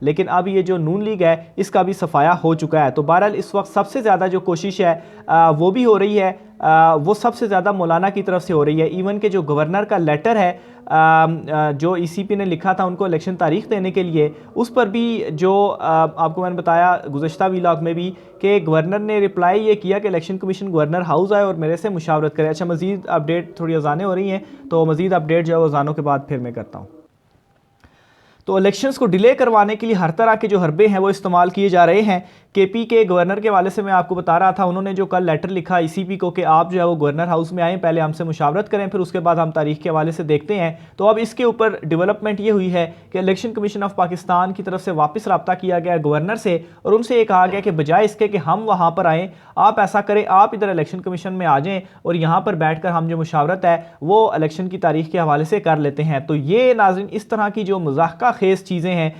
لیکن اب یہ جو نون لیگ ہے اس کا بھی صفایا ہو چکا ہے. تو بہرحال اس وقت سب سے زیادہ جو کوشش ہے وہ بھی ہو رہی ہے, وہ سب سے زیادہ مولانا کی طرف سے ہو رہی ہے. ایون کہ جو گورنر کا لیٹر ہے جو ای سی پی نے لکھا تھا ان کو الیکشن تاریخ دینے کے لیے, اس پر بھی جو آپ کو میں نے بتایا گزشتہ ویلاگ میں بھی کہ گورنر نے رپلائی یہ کیا کہ الیکشن کمیشن گورنر ہاؤس آئے اور میرے سے مشاورت کرے. اچھا, مزید اپڈیٹ, تھوڑی اذانیں ہو رہی ہیں تو مزید اپڈیٹ جو ہے اذانوں کے بعد پھر میں کرتا ہوں. تو الیکشنز کو ڈیلے کروانے کے لیے ہر طرح کے جو حربے ہیں وہ استعمال کیے جا رہے ہیں. کے پی کے گورنر کے حوالے سے میں آپ کو بتا رہا تھا, انہوں نے جو کل لیٹر لکھا ای سی پی کو کہ آپ جو ہے وہ گورنر ہاؤس میں آئیں, پہلے ہم سے مشاورت کریں, پھر اس کے بعد ہم تاریخ کے حوالے سے دیکھتے ہیں. تو اب اس کے اوپر ڈیولپمنٹ یہ ہوئی ہے کہ الیکشن کمیشن آف پاکستان کی طرف سے واپس رابطہ کیا گیا گورنر سے, اور ان سے یہ کہا گیا کہ بجائے اس کے کہ ہم وہاں پر آئیں, آپ ایسا کریں, آپ ادھر الیکشن کمیشن میں آ جائیں اور یہاں پر بیٹھ کر ہم جو مشاورت ہے وہ الیکشن کی تاریخ کے حوالے سے کر لیتے ہیں. تو یہ ناظرین اس طرح کی جو مضحکہ خیز چیزیں ہیں,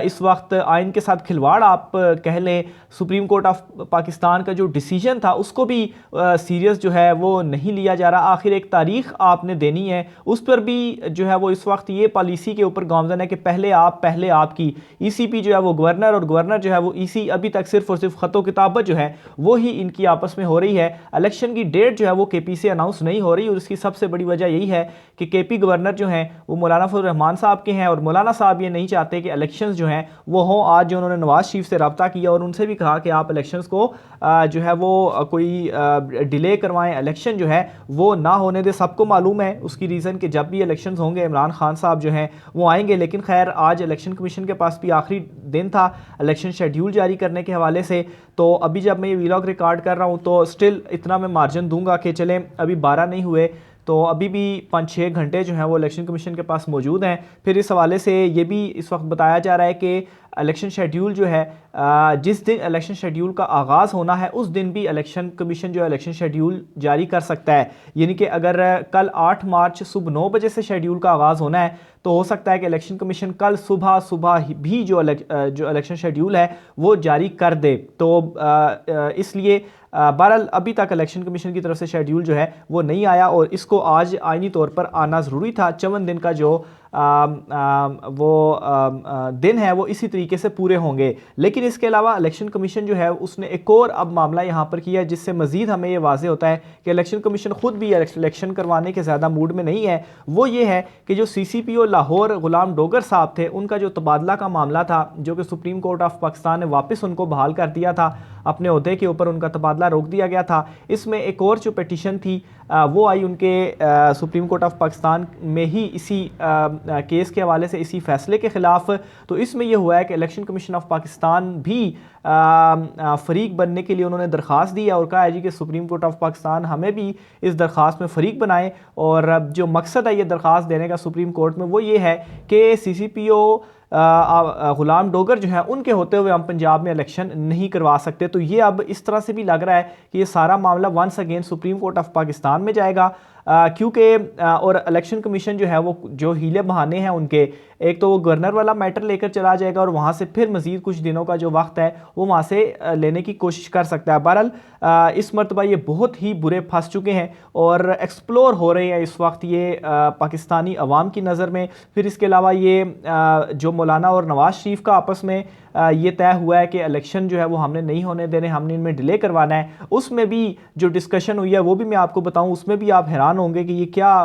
اس وقت آئین کے ساتھ کھلواڑ آپ کہہ لیں, سپریم کورٹ آف پاکستان کا جو ڈیسیجن تھا اس کو بھی سیریس جو ہے وہ نہیں لیا جا رہا. آخر ایک تاریخ آپ نے دینی ہے, اس پر بھی جو ہے وہ اس وقت یہ پالیسی کے اوپر گامزن ہے کہ پہلے آپ کی. ای سی پی جو ہے وہ گورنر اور گورنر جو ہے وہ ای سی, ابھی تک صرف اور صرف خط و کتابت جو ہے وہی ان کی آپس میں ہو رہی ہے. الیکشن کی ڈیٹ جو ہے وہ کے پی سے اناؤنس نہیں ہو رہی, اور اس کی سب سے بڑی وجہ یہی ہے کہ کے پی گورنر جو ہیں وہ مولانا فضل الرحمان صاحب کے ہیں, اور مولانا صاحب یہ نہیں چاہتے کہ الیکشنز جو ہیں وہ ہوں. آج جو انہوں نے نواز شریف سے رابطہ کیا اور ان سے بھی کہا کہ آپ الیکشنز کو جو ہے وہ کوئی ڈیلے کروائیں, الیکشن جو ہے وہ نہ ہونے دے. سب کو معلوم ہے اس کی ریزن کہ جب بھی الیکشنز ہوں گے عمران خان صاحب جو ہیں وہ آئیں گے. لیکن خیر, آج الیکشن کمیشن کے پاس بھی آخری دن تھا الیکشن شیڈیول جاری کرنے کے حوالے سے. تو ابھی جب میں یہ ویلاگ ریکارڈ کر رہا ہوں تو سٹل اتنا میں مارجن دوں گا کہ چلیں ابھی 12 نہیں ہوئے تو ابھی بھی 5-6 گھنٹے جو ہیں وہ الیکشن کمیشن کے پاس موجود ہیں. پھر اس حوالے سے یہ بھی اس وقت بتایا جا رہا ہے کہ الیکشن شیڈیول جو ہے جس دن الیکشن شیڈیول کا آغاز ہونا ہے اس دن بھی الیکشن کمیشن جو ہے الیکشن شیڈیول جاری کر سکتا ہے. یعنی کہ اگر کل 8 مارچ صبح 9 بجے سے شیڈیول کا آغاز ہونا ہے تو ہو سکتا ہے کہ الیکشن کمیشن کل صبح بھی جو الیکشن شیڈیول ہے وہ جاری کر دے. تو اس لیے بہرحال ابھی تک الیکشن کمیشن کی طرف سے شیڈیول جو ہے وہ نہیں آیا, اور اس کو آج آئینی طور پر آنا ضروری تھا. 54 دن کا جو وہ دن ہے وہ اسی طریقے سے پورے ہوں گے. لیکن اس کے علاوہ الیکشن کمیشن جو ہے اس نے ایک اور اب معاملہ یہاں پر کیا جس سے مزید ہمیں یہ واضح ہوتا ہے کہ الیکشن کمیشن خود بھی الیکشن کروانے کے زیادہ موڈ میں نہیں ہے. وہ یہ ہے کہ جو سی سی پی او لاہور غلام ڈوگر صاحب تھے, ان کا جو تبادلہ کا معاملہ تھا جو کہ سپریم کورٹ آف پاکستان نے واپس ان کو بحال کر دیا تھا, اپنے عہدے کے اوپر ان کا تبادلہ روک دیا گیا تھا. اس میں ایک اور جو پیٹیشن تھی وہ آئی ان کے سپریم کورٹ آف پاکستان میں ہی اسی کیس کے حوالے سے, اسی فیصلے کے خلاف. تو اس میں یہ ہوا ہے کہ الیکشن کمیشن آف پاکستان بھی فریق بننے کے لیے انہوں نے درخواست دی ہے اور کہا ہے جی کہ سپریم کورٹ آف پاکستان ہمیں بھی اس درخواست میں فریق بنائیں. اور جو مقصد ہے یہ درخواست دینے کا سپریم کورٹ میں وہ یہ ہے کہ سی سی پی او غلام ڈوگر جو ہیں ان کے ہوتے ہوئے ہم پنجاب میں الیکشن نہیں کروا سکتے. تو یہ اب اس طرح سے بھی لگ رہا ہے کہ یہ سارا معاملہ once again supreme court of Pakistan میں جائے گا, کیونکہ اور الیکشن کمیشن جو ہے وہ جو ہیلے بہانے ہیں ان کے, ایک تو وہ گورنر والا میٹر لے کر چلا جائے گا اور وہاں سے پھر مزید کچھ دنوں کا جو وقت ہے وہ وہاں سے لینے کی کوشش کر سکتا ہے. بہرحال اس مرتبہ یہ بہت ہی برے پھنس چکے ہیں اور ایکسپلور ہو رہے ہیں اس وقت یہ پاکستانی عوام کی نظر میں. پھر اس کے علاوہ یہ جو مولانا اور نواز شریف کا آپس میں یہ طے ہوا ہے کہ الیکشن جو ہے وہ ہم نے نہیں ہونے دینے, ہم نے ان میں ڈیلے کروانا ہے, اس میں بھی جو ڈسکشن ہوئی ہے وہ بھی میں آپ کو بتاؤں, اس میں بھی آپ حیران ہوں گے کہ یہ کیا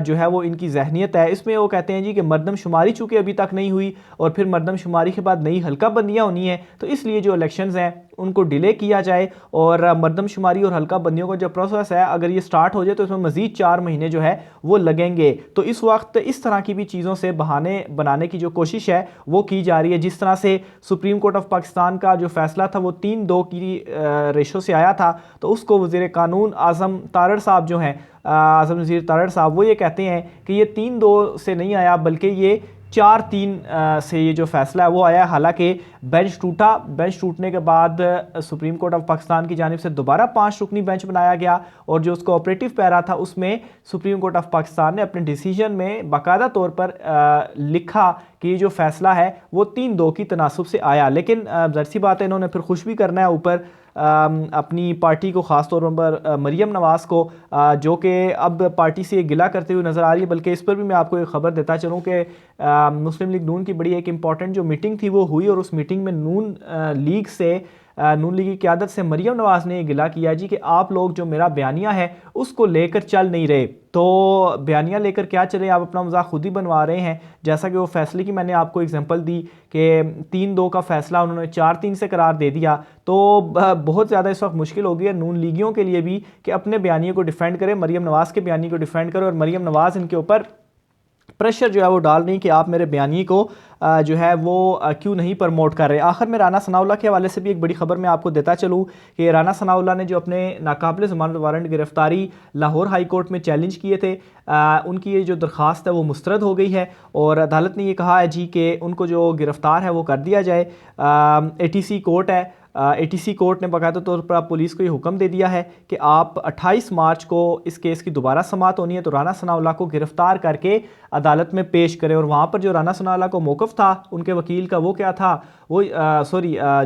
جو ہے وہ ان کی ذہنیت ہے. اس میں وہ کہتے ہیں جی کہ مردم شماری چونکہ ابھی تک نہیں ہوئی اور پھر مردم شماری کے بعد نئی حلقہ بندیاں ہونی ہیں تو اس لیے جو الیکشنز ہیں ان کو ڈیلے کیا جائے, اور مردم شماری اور حلقہ بندیوں کا جو پروسیس ہے اگر یہ سٹارٹ ہو جائے تو اس میں مزید 4 مہینے جو ہے وہ لگیں گے. تو اس وقت اس طرح کی بھی چیزوں سے بہانے بنانے کی جو کوشش ہے وہ کی جا رہی ہے. جس طرح سے سپریم کورٹ آف پاکستان کا جو فیصلہ تھا وہ 3-2 کی ریشو سے آیا تھا, تو اس کو وزیر قانون اعظم تارڑ صاحب جو ہیں, اعظم وزیر تارڑ صاحب, وہ یہ کہتے ہیں کہ یہ 3-2 سے نہیں آیا بلکہ یہ 4-3 سے یہ جو فیصلہ ہے وہ آیا. حالانکہ بینچ ٹوٹا, بینچ ٹوٹنے کے بعد سپریم کورٹ آف پاکستان کی جانب سے دوبارہ 5 رکنی بینچ بنایا گیا, اور جو اس کو آپریٹو پیرا تھا اس میں سپریم کورٹ آف پاکستان نے اپنے ڈیسیجن میں باقاعدہ طور پر لکھا کہ یہ جو فیصلہ ہے وہ 3-2 کی تناسب سے آیا. لیکن ظاہر سی بات ہے انہوں نے پھر خوش بھی کرنا ہے اوپر اپنی پارٹی کو، خاص طور پر مریم نواز کو، جو کہ اب پارٹی سے گلہ کرتے ہوئے نظر آ رہی ہے، بلکہ اس پر بھی میں آپ کو ایک خبر دیتا چلوں کہ مسلم لیگ نون کی بڑی ایک امپورٹنٹ جو میٹنگ تھی وہ ہوئی، اور اس میٹنگ میں نون لیگ کی قیادت سے مریم نواز نے یہ گلہ کیا جی کہ آپ لوگ جو میرا بیانیہ ہے اس کو لے کر چل نہیں رہے، تو بیانیہ لے کر کیا چلے، آپ اپنا مذاق خود ہی بنوا رہے ہیں۔ جیسا کہ وہ فیصلے کی میں نے آپ کو اگزامپل دی کہ 3-2 کا فیصلہ انہوں نے 4-3 سے قرار دے دیا، تو بہت زیادہ اس وقت مشکل ہو گئی ہے نون لیگیوں کے لیے بھی کہ اپنے بیانیے کو ڈیفینڈ کرے، مریم نواز کے بیانیے کو ڈیفینڈ کرے، اور مریم نواز ان کے اوپر پریشر جو ہے وہ ڈال رہی کہ آپ میرے بیانیے کو جو ہے وہ کیوں نہیں پرموٹ کر رہے۔ آخر میں رانا ثناء اللہ کے حوالے سے بھی ایک بڑی خبر میں آپ کو دیتا چلوں کہ رانا ثناء اللہ نے جو اپنے ناقابل ضمانت وارنٹ گرفتاری لاہور ہائی کورٹ میں چیلنج کیے تھے، ان کی یہ جو درخواست ہے وہ مسترد ہو گئی ہے، اور عدالت نے یہ کہا ہے جی کہ ان کو جو گرفتار ہے وہ کر دیا جائے۔ ATC کورٹ ہے، ATC کورٹ نے باقاعدہ طور پر پولیس کو یہ حکم دے دیا ہے کہ آپ 28 مارچ کو اس کیس کی دوبارہ سماعت ہونی ہے، تو رانا ثناء اللہ کو گرفتار کر کے عدالت میں پیش کرے، اور وہاں پر جو رانا ثناء اللہ کو موقف تھا ان کے وکیل کا وہ کیا تھا، وہ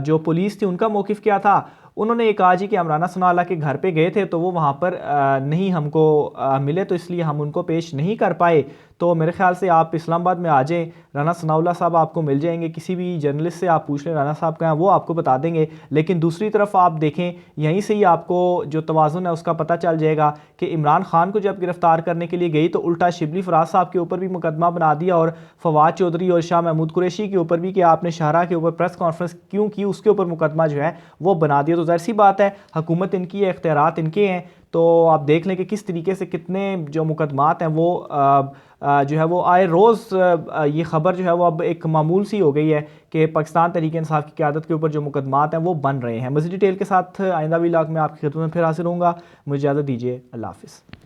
جو پولیس تھی ان کا موقف کیا تھا، انہوں نے یہ کہا جی کہ ہم رانا ثناء اللہ کے گھر پہ گئے تھے تو وہ وہاں پر نہیں ہم کو ملے، تو اس لیے ہم ان کو پیش نہیں کر پائے۔ تو میرے خیال سے آپ اسلام آباد میں آ جائیں، رانا ثناء اللہ صاحب آپ کو مل جائیں گے، کسی بھی جرنلسٹ سے آپ پوچھ لیں رانا صاحب کہاں، وہ آپ کو بتا دیں گے۔ لیکن دوسری طرف آپ دیکھیں، یہیں سے ہی آپ کو جو توازن ہے اس کا پتہ چل جائے گا کہ عمران خان کو جب گرفتار کرنے کے لیے گئی تو الٹا شبلی فراز صاحب کے اوپر بھی مقدمہ بنا دیا، اور فواد چودھری اور شاہ محمود قریشی کے اوپر بھی کہ آپ نے شاہراہ کے اوپر پریس کانفرنس کیوں کی، اس کے اوپر مقدمہ جو ہے وہ بنا دیا۔ تو ظاہر سی بات ہے، حکومت ان کی ہے، اختیارات ان کے ہیں، تو آپ دیکھ لیں کہ کس طریقے سے کتنے جو مقدمات ہیں وہ جو ہے وہ آئے روز یہ خبر جو ہے وہ اب ایک معمول سی ہو گئی ہے کہ پاکستان تحریک انصاف کی قیادت کے اوپر جو مقدمات ہیں وہ بن رہے ہیں۔ مزید ڈیٹیل کے ساتھ آئندہ ولاگ میں آپ کی خدمت میں پھر حاضر ہوں گا، مجھے اجازت دیجیے، اللہ حافظ۔